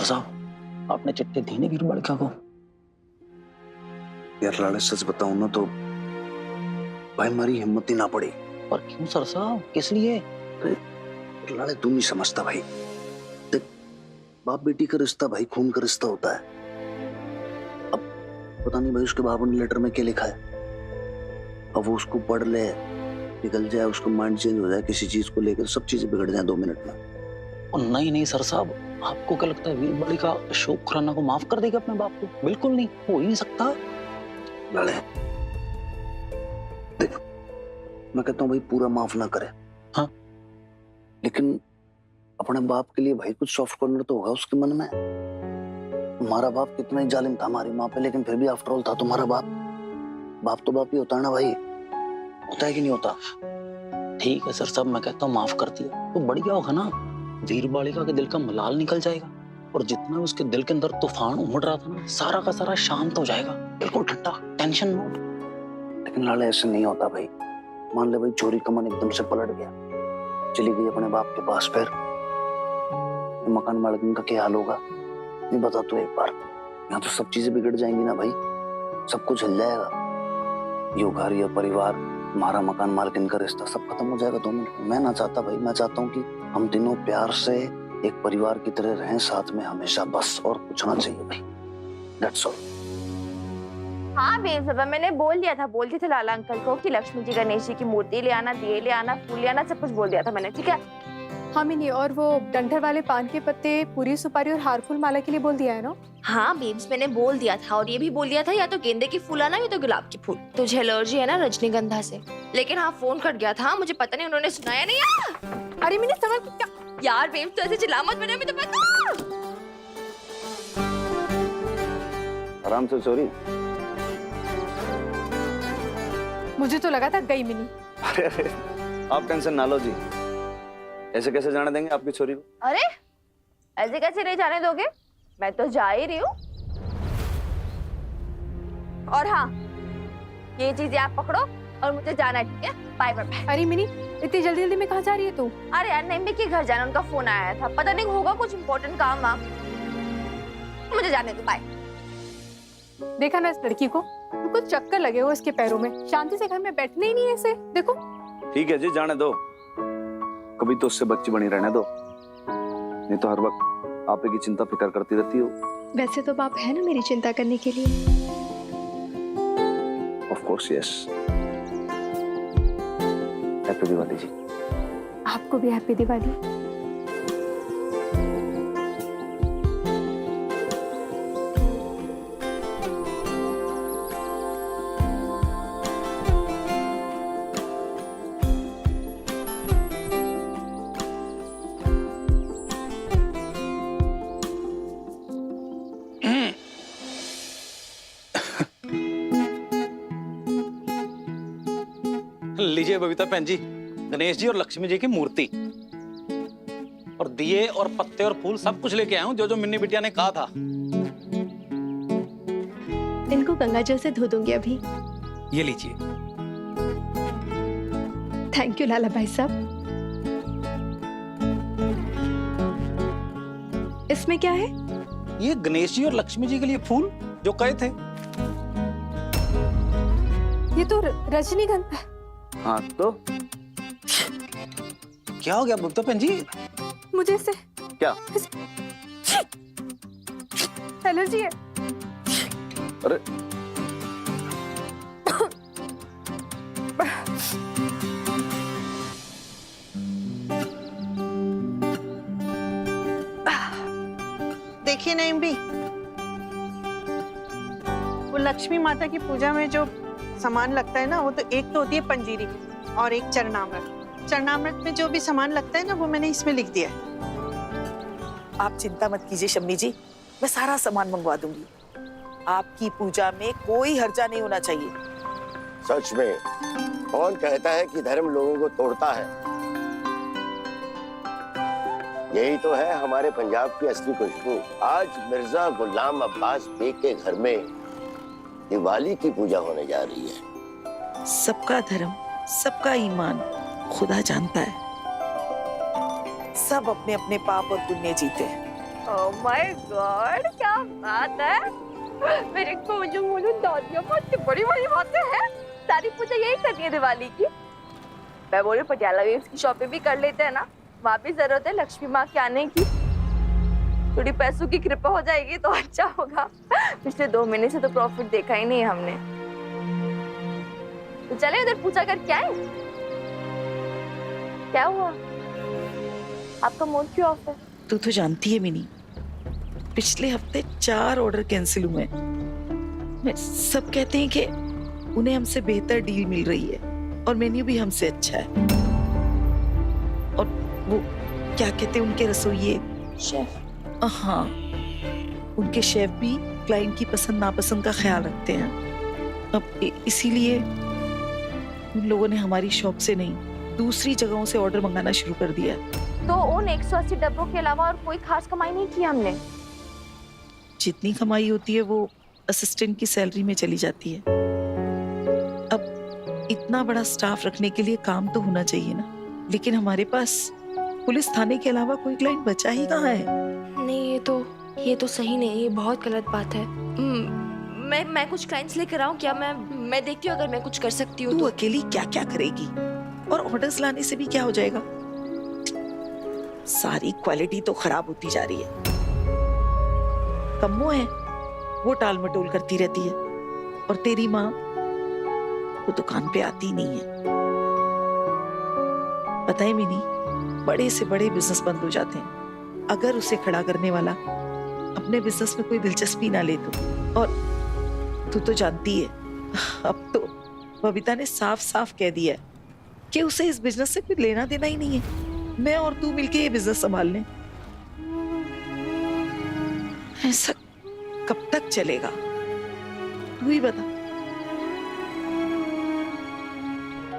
Sir साहब, आपने चिट्ठी दी नहीं वीर बालिका को? यार लाले सच बताऊं ना तो भाई हमारी हिम्मत ही ना पड़ी। पर क्यों सर साहब, किस लिए? लाले तू नहीं समझता भाई, देख बाप बेटी का रिश्ता भाई खून का रिश्ता होता है। अब पता नहीं भाई उसके बाप ने लेटर में क्या लिखा है, अब वो उसको पढ़ ले, निकल जाए, उसका माइंड चेंज हो जाए किसी चीज को लेकर, सब चीजें बिगड़ जाए 2 मिनट में। और नहीं नहीं सर साहब, आपको क्या लगता है वीर बालिका अशोक खुराना को माफ कर देगी अपने बाप को? बिल्कुल नहीं, हो ही नहीं सकता। लाले देख, मैं कहता हूँ भाई पूरा माफ ना करे, हाँ, लेकिन अपने बाप के लिए भाई कुछ सॉफ्ट कॉर्नर तो होगा उसके मन में। हमारा बाप कितना ही जालिम था हमारी माँ पे, लेकिन फिर भी आफ्टर ऑल था तुम्हारा बाप। बाप तो बाप ही होता है ना भाई, होता है कि नहीं होता? ठीक है सर साहब, मैं कहता हूँ माफ कर दिया तो बढ़िया होगा ना। वीर बालिका के दिल का मलाल निकल जाएगा और जितना उसके दिल के अंदर तूफान उमड़ रहा था ना, सारा का सारा शांत हो जाएगा, बिल्कुल ठंडा, टेंशन नोट। लेकिन लाले ऐसे नहीं होता भाई। मान ले भाई चोरी का मन एकदम से पलट गया, चली गई अपने बाप के पास, फिर मकान मालिक का क्या हाल होगा? नहीं बता तू एक बार, यहाँ तो सब चीजें बिगड़ जाएंगी ना भाई, सब कुछ हिल जाएगा। ये घर, ये परिवार, हमारा मकान मालिक का रिश्ता सब खत्म हो जाएगा 2 मिनट में। मैं ना चाहता भाई, मैं चाहता हूँ कि हम तीनों प्यार से एक परिवार की तरह रहें साथ में हमेशा, बस और कुछ ना चाहिए भाई। That's all. हाँ बेसबा, मैंने बोल दिया था लाला अंकल को कि लक्ष्मी जी गणेश जी की मूर्ति ले आना, दिए ले आना, फूल ले आना, सब कुछ बोल दिया था मैंने, ठीक है? हाँ मिनी, और वो डंठल वाले पान के पत्ते, पूरी सुपारी और हार फूल माला के लिए बोल दिया है ना? हाँ बेब्स, मैंने बोल दिया था, और ये भी बोल दिया था या तो गेंदे की फूल आना या तो गुलाब के फूल। तुझे एलर्जी है ना रजनीगंधा से? लेकिन हाँ फोन कट गया था, मुझे पता नहीं उन्होंने सुनाया नहीं यार। अरे मिनी समझ क्या यार बेब्स तो ऐसे चिल्ला मत, मैंने तो पता। आराम से चोरी। मुझे तो लगा था गई मिनी। अरे आप टेंशन ना लो जी, ऐसे कैसे जाने देंगे आपकी छोरी को? अरे ऐसे कैसे नहीं जाने दोगे, मैं तो जा ही रही हूँ। और हाँ, ये चीजें आप पकड़ो और मुझे जाना है, ठीक है? Bye bye bye. अरे मिनी, इतनी जल्दी जल्दी में कहाँ जा रही है तू? अरे यार निम्बी के घर जाना, उनका फोन आया था, पता नहीं होगा कुछ इम्पोर्टेंट काम आ, मुझे जाने दो, बाय। देखा ना इस लड़की को, कुछ चक्कर लगे हो इसके पैरों में, शांति से घर में बैठने ही नहीं है ऐसे, देखो। ठीक है जी, जाने दो, कभी तो उससे बच्ची बनी रहने दो, नहीं तो हर वक्त आप ही की चिंता फिक्र करती रहती हो। वैसे तो बाप है ना मेरी चिंता करने के लिए। Of course yes. Happy Diwali जी। आपको भी हैप्पी दिवाली। लीजिए बबीता बहन जी, गणेश जी और लक्ष्मी जी की मूर्ति और दिए और पत्ते और फूल सब कुछ लेके आया हूँ, जो जो मिन्नी बिटिया ने कहा था। इनको गंगा जल से धो दूंगी अभी। ये लीजिए। थैंक यू लाला भाई साहब। इसमें क्या है? ये गणेश जी और लक्ष्मी जी के लिए फूल जो कहे थे। ये तो रजनीगंधा। हाँ तो क्या हो गया बबीता बहन जी? मुझे इससे क्या एलर्जी है। अरे देखिए नईम भी, वो लक्ष्मी माता की पूजा में जो सामान लगता है ना, वो तो एक तो होती है पंजीरी और एक चरणामृत। चरणामृत में जो भी सामान लगता है ना, वो मैंने इसमें लिख दिया है। आप चिंता मत कीजिए शम्मी जी, मैं सारा सामान मंगवा दूंगी। आपकी पूजा में कोई हर्जा नहीं होना चाहिए। सच में कौन कहता है कि धर्म लोगों को तोड़ता है? यही तो है हमारे पंजाब की असली खुशबू। आज मिर्जा गुलाम अब्बास बेग के घर में दिवाली की पूजा होने जा रही है। सबका धर्म, सबका ईमान खुदा जानता है। सब अपने अपने पाप और पुण्य जीते हैं। ओह माय गॉड, क्या बात है। मेरे को जो बोलूं दादियाँ बहुत बड़ी बड़ी बातें हैं। सारी पूजा यही करनी है दिवाली की। मैं बोल रही पटियाला वेव्स की शॉपिंग भी कर लेते हैं ना, वहाँ भी जरूरत है लक्ष्मी माँ के आने की। थोड़ी पैसों की कृपा हो जाएगी तो अच्छा होगा। पिछले 2 महीने से तो प्रॉफिट देखा ही नहीं हमने। तो चले उधर पूजा करके आए। क्या हुआ, आपका मूड क्यों ऑफ है? तू तो जानती है मिनी, पिछले हफ्ते 4 ऑर्डर कैंसिल हुए। सब कहते हैं कि उन्हें हमसे बेहतर डील मिल रही है और मेन्यू भी हमसे अच्छा है। और वो क्या कहते हैं उनके रसोइये, शेफ। हाँ, उनके शेफ भी क्लाइंट की पसंद नापसंद का ख्याल रखते हैं। अब इसीलिए उन लोगों ने हमारी शॉप से नहीं, दूसरी जगहों से ऑर्डर मंगाना शुरू कर दिया। तो उन 180 डब्बों के अलावा और कोई खास कमाई नहीं की हमने? जितनी कमाई होती है वो असिस्टेंट की सैलरी में चली जाती है। अब इतना बड़ा स्टाफ रखने के लिए काम तो होना चाहिए ना, लेकिन हमारे पास पुलिस थाने के अलावा कोई क्लाइंट बचा ही कहाँ है। नहीं, ये तो सही नहीं, ये बहुत गलत बात है। मैं कुछ क्लाइंट्स लेकर आऊं क्या? मैं देखती हूँ अगर मैं कुछ कर सकती हूँ तू तो। अकेली क्या क्या करेगी, और ऑर्डर्स लाने से भी क्या हो जाएगा। सारी क्वालिटी तो खराब होती जा रही है। कम्मो है, वो टाल मटोल करती रहती है, और तेरी माँ वो दुकान पे आती नहीं है। पता है मिनी, बड़े से बड़े बिजनेस बंद हो जाते हैं अगर उसे खड़ा करने वाला अपने बिजनेस में कोई दिलचस्पी ना ले तो। और तू तो जानती है, अब तो बबीता ने साफ साफ कह दिया है कि उसे इस बिजनेस से कोई लेना देना ही नहीं है। मैं और तू मिलके ये बिजनेस संभाल लें। ऐसा कब तक चलेगा, तू ही बता।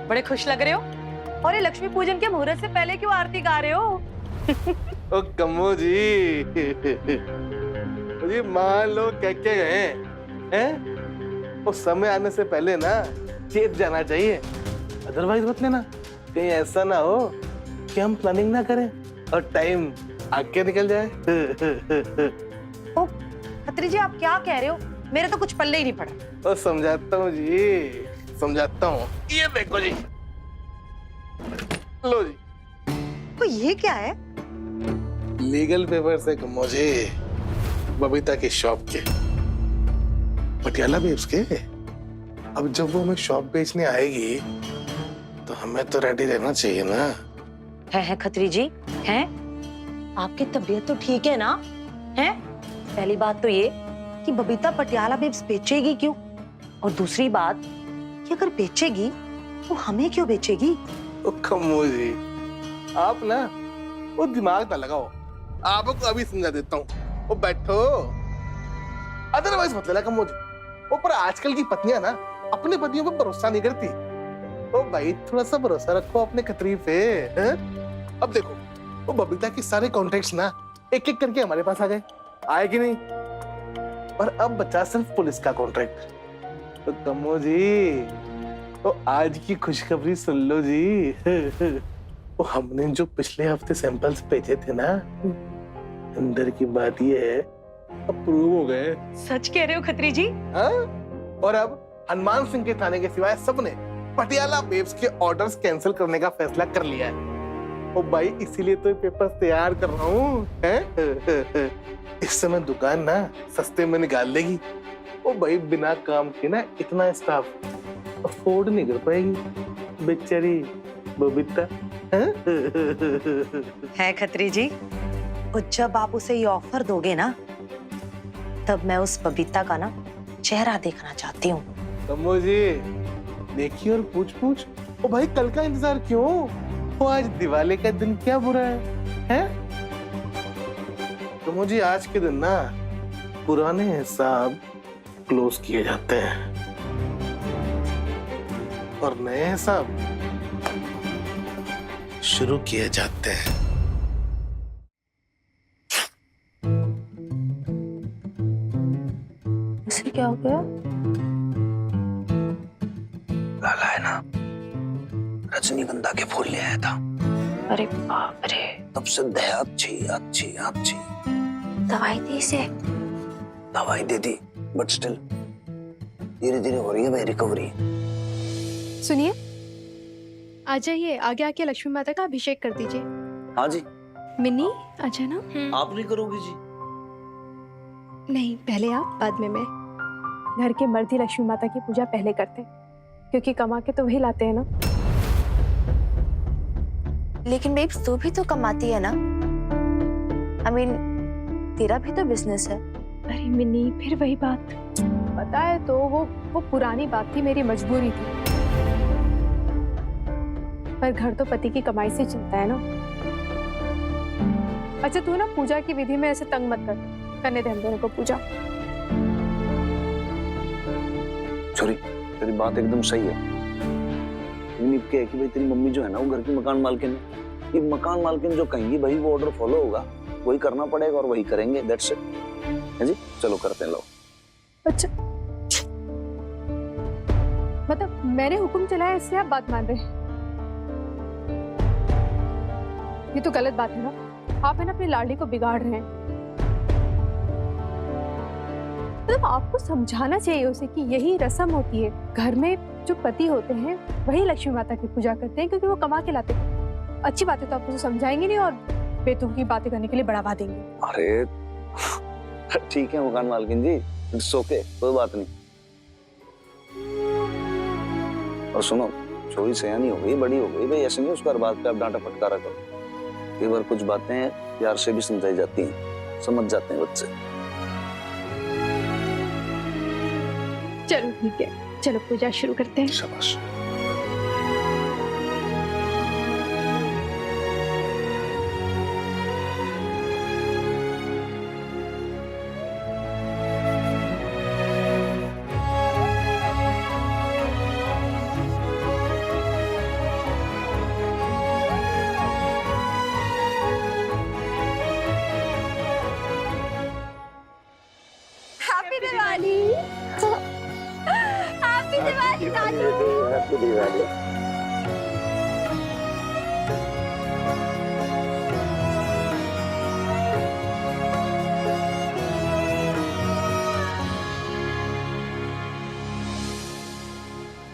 बड़े खुश लग रहे हो, और ये लक्ष्मी पूजन के मुहूर्त से पहले क्यों आरती गा रहे हो? ओ कम्मो जी, मान लो कह के गए हैं, उस समय आने से पहले ना चेत जाना चाहिए, अदरवाइज मत लेना। कहीं ऐसा ना हो कि हम प्लानिंग ना करें और टाइम आगे निकल जाए। ओ खत्री जी, आप क्या कह रहे हो? मेरे तो कुछ पल्ले ही नहीं पड़ा। ओ समझाता हूँ जी, समझाता हूँ। ये देखो जी, लो जी। तो ये क्या है? लीगल पेपर से कम्मो जी, बबीता की शॉप के, पटियाला वेव्स के। अब जब वो हमें शॉप बेचने आएगी तो हमें तो रेडी रहना चाहिए ना। है खत्री जी, हैं? आपकी तबीयत तो ठीक है ना? हैं? पहली बात तो ये कि बबीता पटियाला वेव्स बेचेगी क्यों, और दूसरी बात कि अगर बेचेगी तो हमें क्यों बेचेगी? ओ कम्मो जी, आप ना वो दिमाग ना लगाओ, आपको अभी समझा देता हूँ। वो बैठो, अदरवाइज मत लेना कम्मो जी। वो पर आजकल की पत्नियां ना अपने पतियों पर भरोसा नहीं करती। ओ भाई, थोड़ा सा भरोसा रखो अपने खतरी पे। अब देखो, वो बबीता के सारे कॉन्ट्रैक्ट्स ना एक एक करके हमारे पास आ गए, आए कि नहीं? और अब बचा सिर्फ पुलिस का कॉन्ट्रैक्ट। तो कम्मो जी, तो आज की खुशखबरी सुन लो जी। वो हमने जो पिछले हफ्ते सैंपल्स भेजे थे ना, अंदर की बात ये है, अप्रूव हो गए। सच कह रहे हो खत्री जी? हाँ? और अब हनुमान सिंह के थाने के सिवाय सबने पटियाला वेव्स के ऑर्डर्स कैंसिल करने का फैसला कर लिया है। ओ भाई, इसीलिए तो पेपर्स तैयार कर रहा हूँ। इस समय दुकान ना सस्ते में निकाल लेगी। ओ भाई, बिना काम के ना इतना स्टाफ अफोर्ड नहीं कर पाएगी बेचारी बबीता। है खत्री जी, और जब आप उसे ये ऑफर दोगे ना, तब मैं उस बबीता का ना चेहरा देखना चाहती हूँ। कम्मो जी, देखिए और पूछ। ओ भाई, कल का इंतजार क्यों? वो आज दिवाली का दिन क्या बुरा है? कम्मो जी, आज के दिन ना पुराने हिसाब क्लोज किए जाते हैं और नए हिसाब शुरू किए जाते हैं। इसे क्या हो गया? लाला है ना, रजनीगंधा के फूल ले आया था। अरे बाप रे। तब से देह अच्छी अच्छी अच्छी। दवाई दी इसे? दवाई दे दी, बट स्टिल धीरे धीरे हो रही है भाई रिकवरी। सुनिए, आ जाइए, आगे आके लक्ष्मी माता का अभिषेक कर दीजिए। हाँ जी। मिन्नी आ जाना। आप नहीं करोगी जी? नहीं, पहले आप, बाद में मैं। घर के मर्द ही लक्ष्मी माता की पूजा पहले करते हैं, क्योंकि कमा के तो वही लाते हैं ना। लेकिन बेब्स तू भी तो कमाती है ना। I mean, तेरा भी तो बिजनेस है। अरे मिन्नी, फिर वही बात। पता है तो वो पुरानी बात थी, मेरी मजबूरी थी। पर घर तो पति की कमाई से चलता है ना। अच्छा तू ना पूजा की विधि में ऐसे तंग मत कर, करने दे हम दोनों को पूजा। छोरी, तेरी बात एकदम सही है। क्या है कि भाई तेरी मम्मी जो है ना वो घर की मकान मालकिन है। ये मकान मालकिन जो कहेंगी भाई वो ऑर्डर फॉलो होगा, वही करना पड़ेगा और वही करेंगे। That's it. है जी, चलो करते हैं। लो। अच्छा मतलब मैंने हुक्म चलाया इसलिए आप बात मान रहे हैं? ये तो गलत बात है ना। आप है ना अपनी लाडली को बिगाड़ रहे हैं। मतलब आपको समझाना चाहिए उसे कि यही रस्म होती है। घर में जो पति होते हैं वही लक्ष्मी माता की पूजा करते हैं, क्योंकि वो कमा के लाते हैं। अच्छी बातें तो आप उसे समझाएंगे नहीं और बेतुकी की बातें करने के लिए बढ़ावा देंगे। अरे ठीक है मकान मालकिन जी, इट्स ओके, कोई बात नहीं। और सुनो, छोरी सयानी हो गई, बड़ी हो गई भाई, ऐसे नहीं उसको हर बात पे आप डांटा फटकारा करो। कई बार कुछ बातें प्यार से भी समझाई जाती हैं, समझ जाते हैं बच्चे। चलो ठीक है, चलो पूजा शुरू करते हैं। शाबाश। हैप्पी दिवाली। हैप्पी दिवाली दादू। हैप्पी दिवाली।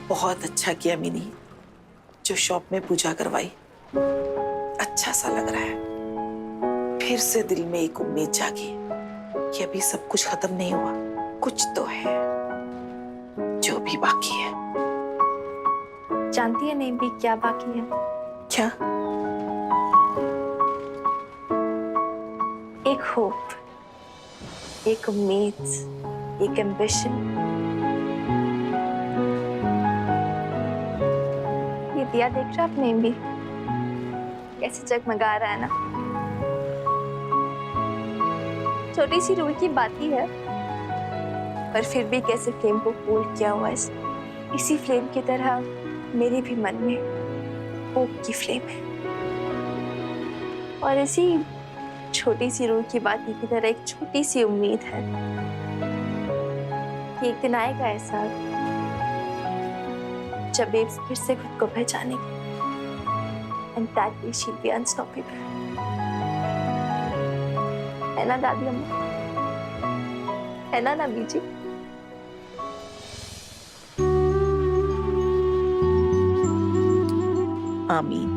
बहुत अच्छा किया मिनी, जो शॉप में पूजा करवाई। अच्छा सा लग रहा है। फिर से दिल में एक उम्मीद जागी कि अभी सब कुछ खत्म नहीं हुआ, कुछ तो है जो भी बाकी है। जानती है नहीं भी क्या बाकी है? क्या? एक होप, एक उम्मीद, एक एम्बिशन। ये दिया देख रहा आपने भी कैसे जगमगा रहा है ना। छोटी सी रूह की बात ही है, पर फिर भी कैसे फ्लेम को कूल किया हुआ है। इसी फ्लेम की तरह मेरे भी मन में होप की फ्लेम है, और इसी छोटी सी रूह की बात की तरह एक छोटी सी उम्मीद है कि एक दिन आएगा ऐसा जब बेब्स फिर से खुद को पहचानेगी, and that day she'll be unstoppable। है ना दादी अम्मा? है ना नबी जी? आमीन।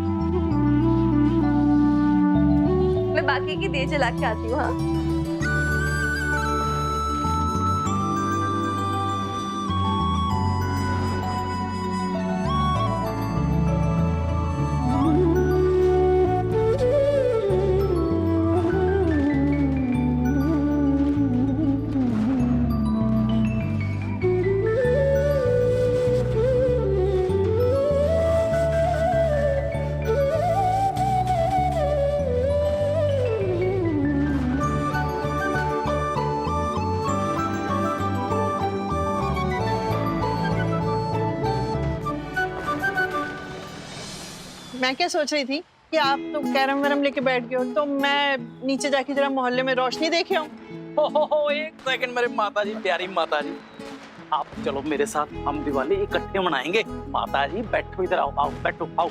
मैं बाकी की दिए जला के आती हूँ। हाँ मैं क्या सोच रही थी कि आप तो कैरम वैरम लेके बैठ गए हो, तो मैं नीचे जाके जरा मोहल्ले में रोशनी देखे आऊं। हो एक सेकंड मेरे माता जी, प्यारी माता जी, आप चलो मेरे साथ, हम दिवाली इकट्ठे मनाएंगे। माता जी बैठो, इधर आओ, आओ बैठो, आओ।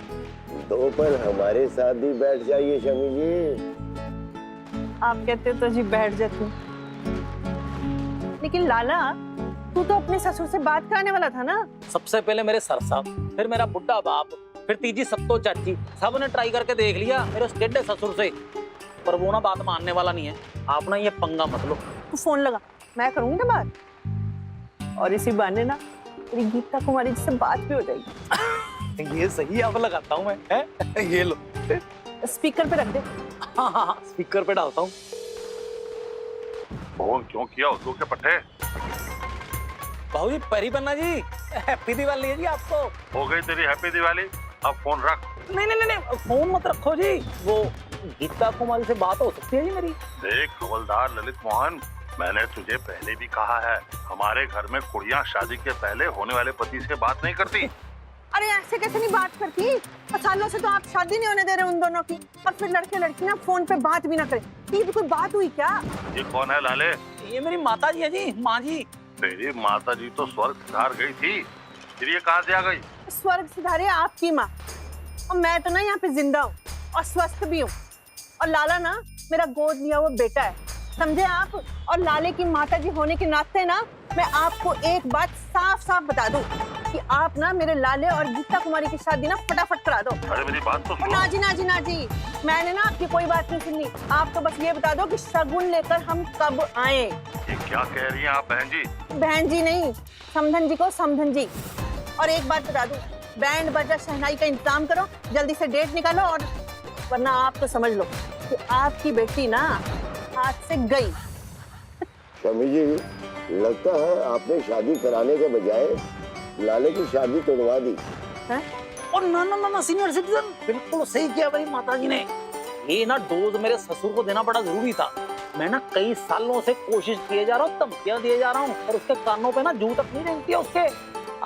तो पर हमारे साथ भी बैठ जाइए शमी जी। आप कहते तो जी बैठ जाती हूँ। लेकिन लाला, तू तो अपने ससुर से बात कराने वाला था ना। सबसे पहले मेरे सर साहब, फिर मेरा बुढ़ा बाप, फिर तीजी सत्तो चाची, सब ने ट्राई करके देख लिया मेरे उस टेढ़े ससुर से, पर वो ना बात मानने वाला नहीं है। आप ना ये पंगा मत लो। तू फोन लगा, मैं करूंगी ना बात, और इसी बहाने ना तेरी गीता कुमारी जी से बात भी हो जाएगी। ये सही अब लगाता हूँ मैं, है? ये लो, स्पीकर पे रख दे। हाँ हाँ स्पीकर पे डालता हूँ। फोन क्यों किया उल्लू के पट्टे? भाऊ जी परी बन्ना जी, हैप्पी दिवाली है जी आपको। हो गई तेरी हैप्पी दिवाली, अब फोन रख। नहीं नहीं नहीं, फोन मत रखो जी। वो गीता कुमारी से बात हो सकती है जी मेरी? देख हवलदार ललित मोहन, मैंने तुझे पहले भी कहा है, हमारे घर में कुड़ियां शादी के पहले होने वाले पति से बात नहीं करती। अरे ऐसे कैसे नहीं बात करती? सालों से तो आप शादी नहीं होने दे रहे उन दोनों की, और फिर लड़के लड़की ना फोन पे बात भी ना करें। ये भी कोई बात हुई क्या? ये कौन है लाले? ये मेरी माता जी है जी, माँ जी। तेरी माता जी तो स्वर्ग सिधार गई थी, फिर ये कहाँ से आ गई? स्वर्ग सिधारे आपकी माँ, और मैं तो ना यहाँ पे जिंदा हूँ और स्वस्थ भी हूँ। और लाला ना मेरा गोद लिया हुआ बेटा है, समझे आप? और लाले की माताजी होने के नाते ना मैं आपको एक बात साफ साफ बता दूं कि आप ना मेरे लाले और गीता कुमारी की शादी ना फटाफट करा दो। अरे मेरी बात तो सुनो। ना जी ना जी ना जी, मैंने ना आपकी कोई बात नहीं सुननी। आप तो बस ये बता दो कि शगुन लेकर हम कब आए। ये क्या कह रही हैं आप बहन जी? बहन जी नहीं, समधन जी को समधन जी। और एक बात बता दूं, बैंड बाजा शहनाई का इंतजाम करो, जल्दी से डेट निकालो, और वरना आप तो समझ लो कि आपकी बेटी ना हाथ से गई। शमी जी, लगता है आपने शादी कराने के बजाय लाले की शादी तोड़वा दी। और ना ना ना ना सीनियर सिटीजन, बिल्कुल सही किया भाई माता जी ने। ये ना डोज मेरे ससुर को देना बड़ा जरूरी था। मैं ना कई सालों से कोशिश किए जा रहा हूँ, धमकियां दिए जा रहा हूँ, और उसके कानों पे ना जू तक नहीं रेंगती है उसके।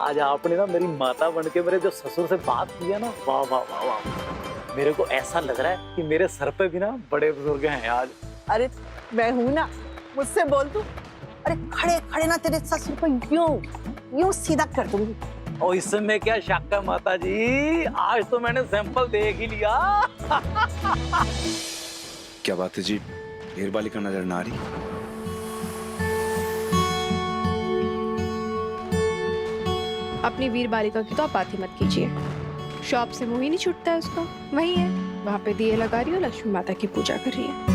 आज आपने ना मेरी माता बन के मेरे जो ससुर से बात की है ना, वाह वाह वाह वाह, मेरे को ऐसा लग रहा है कि मेरे सर पे भी ना बड़े बुजुर्ग हैं आज। अरे मैं हूं ना, मुझसे बोल तू। अरे खड़े खड़े ना तेरे ससुर को यूं सीधा कर दूंगी। और इसमें क्या शक है माता जी, आज तो मैंने सैंपल देख ही लिया। क्या बात है जी, ढेरबाली का नजर ना आ रही? अपनी वीर बालिका की तो आप बात ही मत कीजिए। शॉप से मुंह ही नहीं छूटता है उसका। वही है, वहां पे दिए लगा रही हो, लक्ष्मी माता की पूजा कर रही है।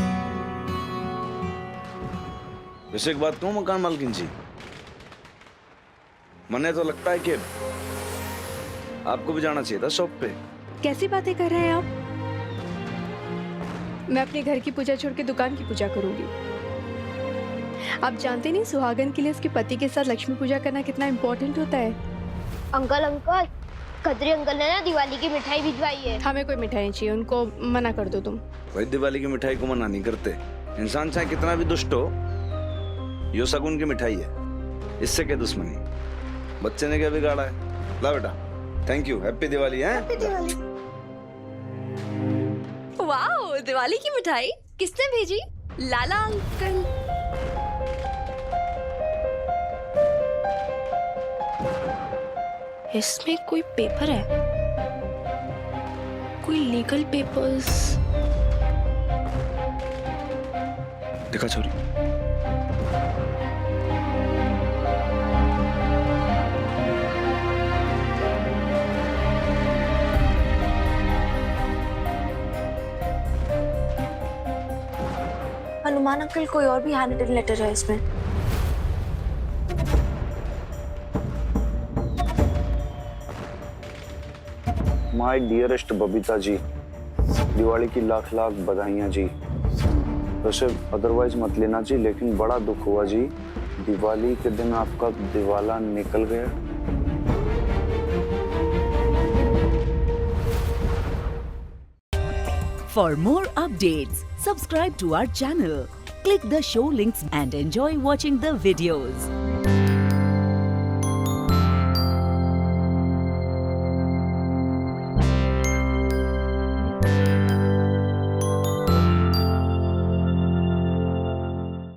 वैसे एक बात कहूं मकान मालकिन जी, मने तो लगता है कि आपको भी जाना चाहिए था शॉप पे। कैसी बातें कर रहे हैं आप? मैं अपने घर की पूजा छोड़ के दुकान की पूजा करूंगी। आप जानते नहीं सुहागन के लिए उसके पति के साथ लक्ष्मी पूजा करना कितना इम्पोर्टेंट होता है। अंकल अंकल, खत्री अंकल ने ना दिवाली की मिठाई भिजवाई है। हमें कोई मिठाई नहीं चाहिए, उनको मना कर दो तुम। भाई दिवाली की मिठाई को मना नहीं करते, इंसान चाहे कितना भी दुष्ट हो, यो शगुन की मिठाई है, इससे क्या दुश्मनी? बच्चे ने क्या बिगाड़ा है? ला बेटा, थैंक यू, हैप्पी दिवाली है। हैप्पी दिवाली। वाओ, दिवाली की मिठाई किसने भेजी? लाला अंकल। इसमें कोई पेपर है, कोई लीगल पेपर्स। देखा छोरी, हनुमान अंकल, कोई और भी हैंड रिटन लेटर है इसमें। माय डियरेस्ट बबीता जी, दिवाली की लाख लाख बधाइयाँ जी। वैसे अदरवाइज मत लेना जी, लेकिन बड़ा दुख हुआ जी, दिवाली के दिन आपका दिवाला निकल गया। For more updates, subscribe to our channel, click the show links and enjoy watching the videos.